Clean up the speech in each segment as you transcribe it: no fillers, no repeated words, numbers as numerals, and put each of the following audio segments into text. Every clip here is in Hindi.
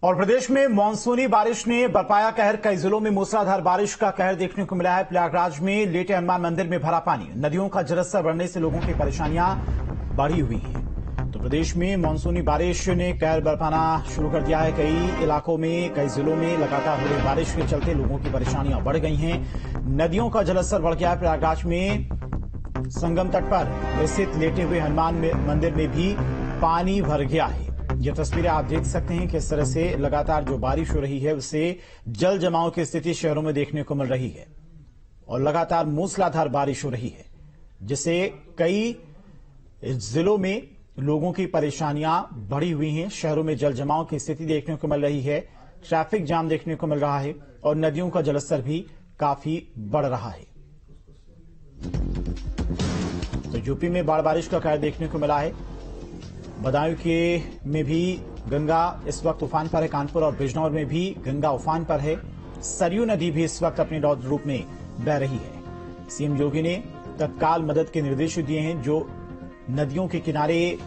और प्रदेश में मानसूनी बारिश ने बरपाया कहर। कई जिलों में मूसलाधार बारिश का कहर देखने को मिला है। प्रयागराज में लेटे हनुमान मंदिर में भरा पानी। नदियों का जलस्तर बढ़ने से लोगों की परेशानियां बढ़ी हुई हैं। तो प्रदेश में मानसूनी बारिश ने कहर बरपाना शुरू कर दिया है। कई इलाकों में, कई जिलों में लगातार हो रही बारिश के चलते लोगों की परेशानियां बढ़ गई हैं। नदियों का जलस्तर बढ़ गया है। प्रयागराज में संगम तट पर स्थित लेटे हुए हनुमान मंदिर में भी पानी भर गया है। ये तस्वीरें आप देख सकते हैं किस तरह से लगातार जो बारिश हो रही है उससे जल जमाव की स्थिति शहरों में देखने को मिल रही है और लगातार मूसलाधार बारिश हो रही है, जिससे कई जिलों में लोगों की परेशानियां बढ़ी हुई हैं। शहरों में जल जमाव की स्थिति देखने को मिल रही है, ट्रैफिक जाम देखने को मिल रहा है और नदियों का जलस्तर भी काफी बढ़ रहा है। तो यूपी में बाढ़ बारिश का कहर देखने को मिला है। बदायूं के में भी गंगा इस वक्त उफान पर है। कानपुर और बिजनौर में भी गंगा उफान पर है। सरयू नदी भी इस वक्त अपने रौद्र रूप में बह रही है। सीएम योगी ने तत्काल मदद के निर्देश दिए हैं। जो नदियों के किनारे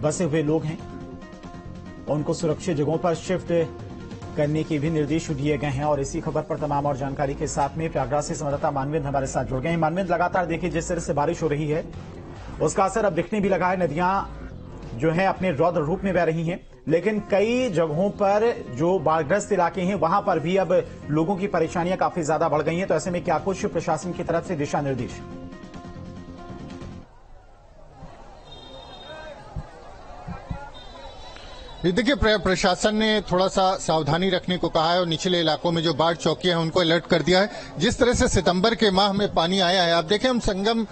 बसे हुए लोग हैं उनको सुरक्षित जगहों पर शिफ्ट करने के भी निर्देश दिए गए हैं। और इसी खबर पर तमाम और जानकारी के साथ में प्रयागराज से संवाददाता मानवेंद्र हमारे साथ जुड़ गए हैं। मानवेंद्र, लगातार देखिए जिस तरह से बारिश हो रही है उसका असर अब दिखने भी लगा है। नदियां जो है अपने रौद्र रूप में बह रही हैं, लेकिन कई जगहों पर जो बाढ़ग्रस्त इलाके हैं वहां पर भी अब लोगों की परेशानियां काफी ज्यादा बढ़ गई हैं। तो ऐसे में क्या कुछ प्रशासन की तरफ से दिशा निर्देश? देखिए, प्रशासन ने थोड़ा सा सावधानी रखने को कहा है और निचले इलाकों में जो बाढ़ चौकियां हैं उनको अलर्ट कर दिया है। जिस तरह से सितंबर के माह में पानी आया है, आप देखें हम संगम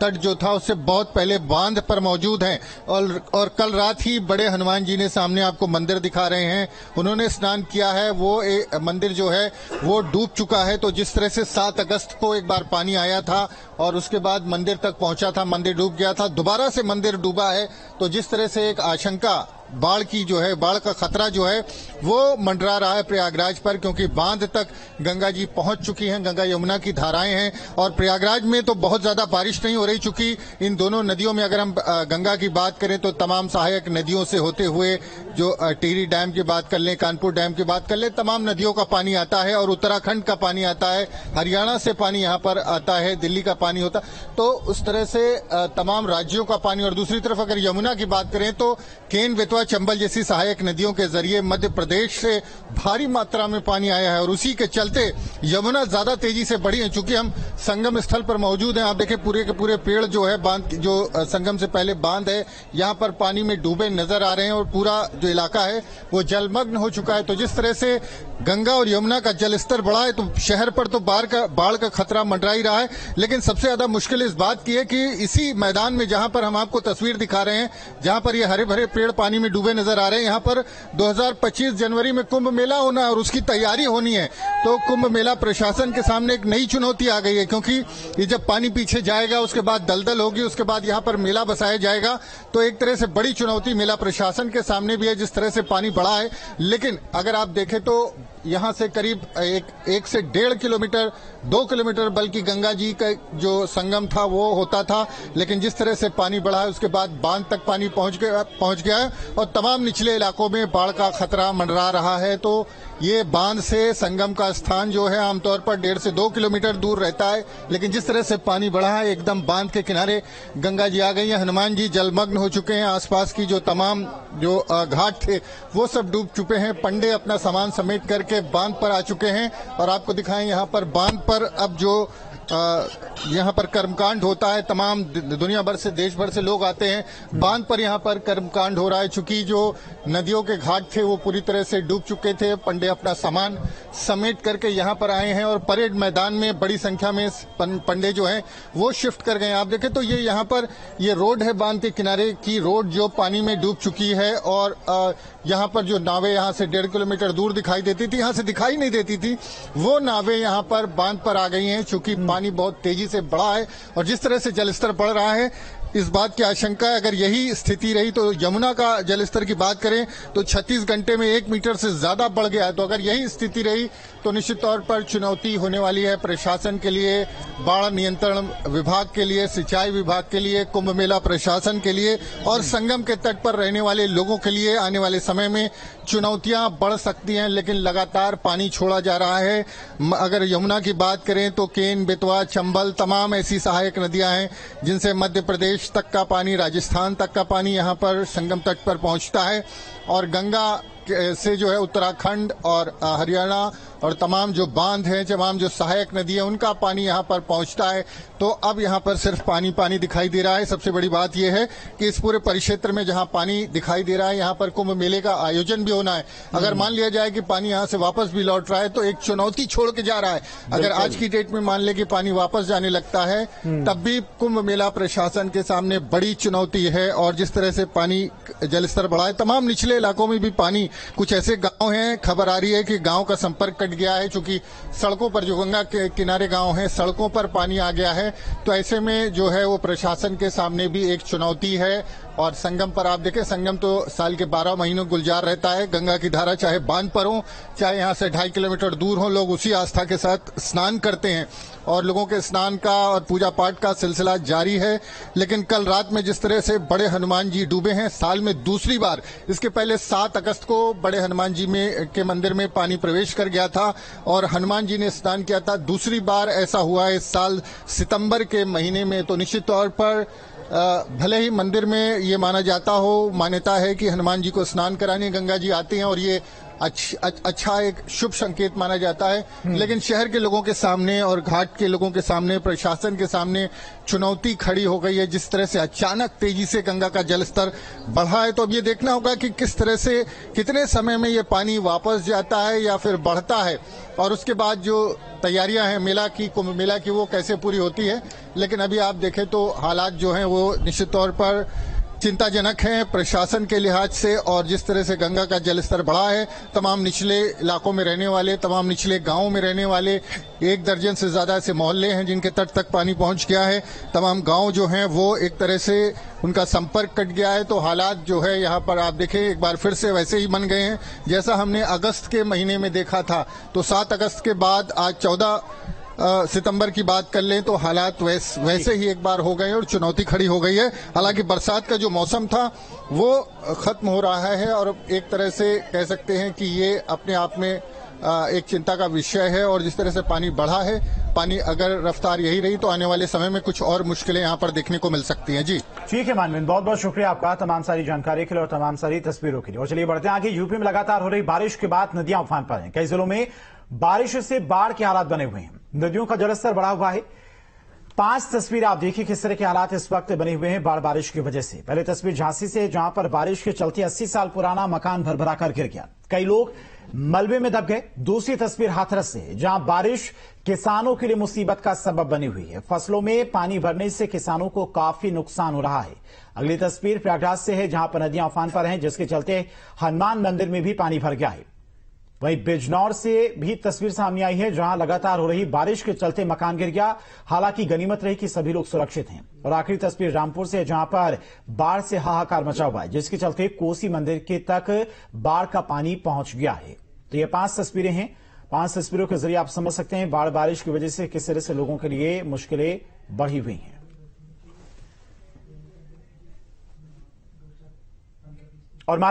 तट जो था उससे बहुत पहले बांध पर मौजूद हैं और कल रात ही बड़े हनुमान जी ने सामने आपको मंदिर दिखा रहे हैं, उन्होंने स्नान किया है। वो मंदिर जो है वो डूब चुका है। तो जिस तरह से 7 अगस्त को एक बार पानी आया था और उसके बाद मंदिर तक पहुंचा था, मंदिर डूब गया था, दोबारा से मंदिर डूबा है। तो जिस तरह से एक आशंका बाढ़ की जो है, बाढ़ का खतरा जो है वो मंडरा रहा है प्रयागराज पर, क्योंकि बांध तक गंगा जी पहुंच चुकी हैं, गंगा यमुना की धाराएं हैं। और प्रयागराज में तो बहुत ज्यादा बारिश नहीं हो रही, चूंकि इन दोनों नदियों में अगर हम गंगा की बात करें तो तमाम सहायक नदियों से होते हुए जो टिहरी डैम की बात कर लें, कानपुर डैम की बात कर लें, तमाम नदियों का पानी आता है और उत्तराखंड का पानी आता है, हरियाणा से पानी यहाँ पर आता है, दिल्ली का पानी होता। तो उस तरह से तमाम राज्यों का पानी। और दूसरी तरफ अगर यमुना की बात करें तो केन, बेतवा, चंबल जैसी सहायक नदियों के जरिए मध्य प्रदेश से भारी मात्रा में पानी आया है और उसी के चलते यमुना ज्यादा तेजी से बढ़ी है। चूंकि हम संगम स्थल पर मौजूद हैं, आप देखें पूरे के पूरे पेड़ जो है बांध, जो संगम से पहले बांध है, यहाँ पर पानी में डूबे नजर आ रहे हैं और पूरा जो इलाका है वो जलमग्न हो चुका है। तो जिस तरह से गंगा और यमुना का जलस्तर बढ़ा है तो शहर पर तो बाढ़ का खतरा मंडरा ही रहा है। लेकिन सबसे ज्यादा मुश्किल इस बात की है कि इसी मैदान में जहां पर हम आपको तस्वीर दिखा रहे हैं, जहां पर ये हरे भरे पेड़ पानी में डूबे नजर आ रहे हैं, यहाँ पर 2025 जनवरी में कुंभ मेला होना है और उसकी तैयारी होनी है। तो कुंभ मेला प्रशासन के सामने एक नई चुनौती आ गई है, क्योंकि ये जब पानी पीछे जाएगा उसके बाद दलदल होगी, उसके बाद यहाँ पर मेला बसाया जाएगा। तो एक तरह से बड़ी चुनौती मेला प्रशासन के सामने भी है, जिस तरह से पानी बढ़ा है। लेकिन अगर आप देखें तो यहाँ से करीब 1 से 1.5 किलोमीटर, 2 किलोमीटर बल्कि गंगा जी का जो संगम था वो होता था। लेकिन जिस तरह से पानी बढ़ा है उसके बाद बांध तक पानी पहुंच गया है और तमाम निचले इलाकों में बाढ़ का खतरा मंडरा रहा है। तो ये बांध से संगम का स्थान जो है आमतौर पर 1.5 से 2 किलोमीटर दूर रहता है, लेकिन जिस तरह से पानी बढ़ा है एकदम बांध के किनारे गंगा जी आ गई है, हनुमान जी जलमग्न हो चुके हैं, आसपास की जो तमाम जो घाट थे वो सब डूब चुके हैं। पंडे अपना सामान समेट करके बांध पर आ चुके हैं और आपको दिखाएं यहाँ पर बांध पर अब जो यहाँ पर कर्मकांड होता है, तमाम दुनिया भर से, देश भर से लोग आते हैं बांध पर, यहाँ पर कर्मकांड हो रहा है। चूंकि जो नदियों के घाट थे वो पूरी तरह से डूब चुके थे, पंडे अपना सामान समेट करके यहाँ पर आए हैं और परेड मैदान में बड़ी संख्या में पंडे जो हैं वो शिफ्ट कर गए। आप देखें तो ये यहाँ पर ये रोड है, बांध के किनारे की रोड जो पानी में डूब चुकी है और यहाँ पर जो नावें यहाँ से 1.5 किलोमीटर दूर दिखाई देती थी, यहाँ से दिखाई नहीं देती थी, वो नावें यहाँ पर बांध पर आ गई हैं। चूंकि पानी बहुत तेजी से बढ़ा है और जिस तरह से जलस्तर बढ़ रहा है इस बात की आशंका है अगर यही स्थिति रही तो यमुना का जलस्तर की बात करें तो 36 घंटे में 1 मीटर से ज्यादा बढ़ गया है। तो अगर यही स्थिति रही तो निश्चित तौर पर चुनौती होने वाली है प्रशासन के लिए, बाढ़ नियंत्रण विभाग के लिए, सिंचाई विभाग के लिए, कुंभ मेला प्रशासन के लिए और संगम के तट पर रहने वाले लोगों के लिए आने वाले समय में चुनौतियां बढ़ सकती हैं। लेकिन लगातार पानी छोड़ा जा रहा है। अगर यमुना की बात करें तो केन, बेतवा, चंबल तमाम ऐसी सहायक नदियां हैं जिनसे मध्य प्रदेश तक का पानी, राजस्थान तक का पानी यहां पर संगम तट पर पहुंचता है और गंगा से जो है उत्तराखंड और हरियाणा और तमाम जो बांध हैं, तमाम जो सहायक नदी है उनका पानी यहां पर पहुंचता है। तो अब यहां पर सिर्फ पानी पानी दिखाई दे रहा है। सबसे बड़ी बात यह है कि इस पूरे परिक्षेत्र में जहां पानी दिखाई दे रहा है यहां पर कुंभ मेले का आयोजन भी होना है। अगर मान लिया जाए कि पानी यहां से वापस भी लौट रहा है तो एक चुनौती छोड़ के जा रहा है। अगर आज की डेट में मान ले कि पानी वापस जाने लगता है तब भी कुंभ मेला प्रशासन के सामने बड़ी चुनौती है। और जिस तरह से पानी जलस्तर बढ़ा है, तमाम निचले इलाकों में भी पानी, कुछ ऐसे गांव हैं, खबर आ रही है कि गांव का संपर्क कट गया है क्योंकि सड़कों पर, जो गंगा के किनारे गांव हैं, सड़कों पर पानी आ गया है। तो ऐसे में जो है वो प्रशासन के सामने भी एक चुनौती है। और संगम पर आप देखें, संगम तो साल के 12 महीनों गुलजार रहता है। गंगा की धारा चाहे बांध पर हो, चाहे यहां से 2.5 किलोमीटर दूर हो, लोग उसी आस्था के साथ स्नान करते हैं और लोगों के स्नान का और पूजा पाठ का सिलसिला जारी है। लेकिन कल रात में जिस तरह से बड़े हनुमान जी डूबे हैं, साल में दूसरी बार, इसके पहले 7 अगस्त को बड़े हनुमान जी के मंदिर में पानी प्रवेश कर गया था और हनुमान जी ने स्नान किया था। दूसरी बार ऐसा हुआ है इस साल सितंबर के महीने में। तो निश्चित तौर पर भले ही मंदिर में ये माना जाता हो, मान्यता है कि हनुमान जी को स्नान कराने गंगा जी आते हैं और ये अच्छा एक शुभ संकेत माना जाता है। लेकिन शहर के लोगों के सामने और घाट के लोगों के सामने, प्रशासन के सामने चुनौती खड़ी हो गई है। जिस तरह से अचानक तेजी से गंगा का जलस्तर बढ़ा है तो अब ये देखना होगा कि किस तरह से, कितने समय में ये पानी वापस जाता है या फिर बढ़ता है और उसके बाद जो तैयारियां हैं मेला की, कुंभ मेला की, वो कैसे पूरी होती है। लेकिन अभी आप देखें तो हालात जो हैं वो निश्चित तौर पर चिंताजनक है प्रशासन के लिहाज से। और जिस तरह से गंगा का जलस्तर बढ़ा है, तमाम निचले इलाकों में रहने वाले, तमाम निचले गांवों में रहने वाले 1 दर्जन से ज्यादा ऐसे मोहल्ले हैं जिनके तट तक पानी पहुंच गया है। तमाम गांव जो हैं वो एक तरह से उनका संपर्क कट गया है। तो हालात जो है यहाँ पर आप देखें एक बार फिर से वैसे ही बन गए हैं जैसा हमने अगस्त के महीने में देखा था। तो 7 अगस्त के बाद आज 14 सितंबर की बात कर लें तो हालात वैसे ही एक बार हो गए और चुनौती खड़ी हो गई है। हालांकि बरसात का जो मौसम था वो खत्म हो रहा है और एक तरह से कह सकते हैं कि ये अपने आप में एक चिंता का विषय है। और जिस तरह से पानी बढ़ा है, पानी अगर रफ्तार यही रही तो आने वाले समय में कुछ और मुश्किलें यहाँ पर देखने को मिल सकती हैं। जी ठीक है मानवेंद्र, बहुत बहुत शुक्रिया आपका तमाम सारी जानकारी के लिए और तमाम सारी तस्वीरों के लिए। और चलिए बढ़ते हैं आगे। यूपी में लगातार हो रही बारिश के बाद नदियां उफान पर हैं। कई जिलों में बारिश से बाढ़ के हालात बने हुए हैं, नदियों का जलस्तर बढ़ा हुआ है। 5 तस्वीर आप देखिए किस तरह के हालात इस वक्त बने हुए हैं बाढ़ बारिश की वजह से। पहले तस्वीर झांसी से, जहां पर बारिश के चलते 80 साल पुराना मकान भरभरा कर गिर गया, कई लोग मलबे में दब गए। दूसरी तस्वीर हाथरस से, जहां बारिश किसानों के लिए मुसीबत का सबब बनी हुई है। फसलों में पानी भरने से किसानों को काफी नुकसान हो रहा है। अगली तस्वीर प्रयागराज से है, जहां पर नदियां उफान पर हैं, जिसके चलते हनुमान मंदिर में भी पानी भर गया है। वहीं बिजनौर से भी तस्वीर सामने आई है, जहां लगातार हो रही बारिश के चलते मकान गिर गया। हालांकि गनीमत रही कि सभी लोग सुरक्षित हैं। और आखिरी तस्वीर रामपुर से, जहां पर बाढ़ से हाहाकार मचा हुआ है, जिसके चलते कोसी मंदिर के तक बाढ़ का पानी पहुंच गया है। तो ये 5 तस्वीरें हैं। 5 तस्वीरों के जरिए आप समझ सकते हैं बाढ़ बारिश की वजह से किस तरह से लोगों के लिए मुश्किलें बढ़ी हुई हैं।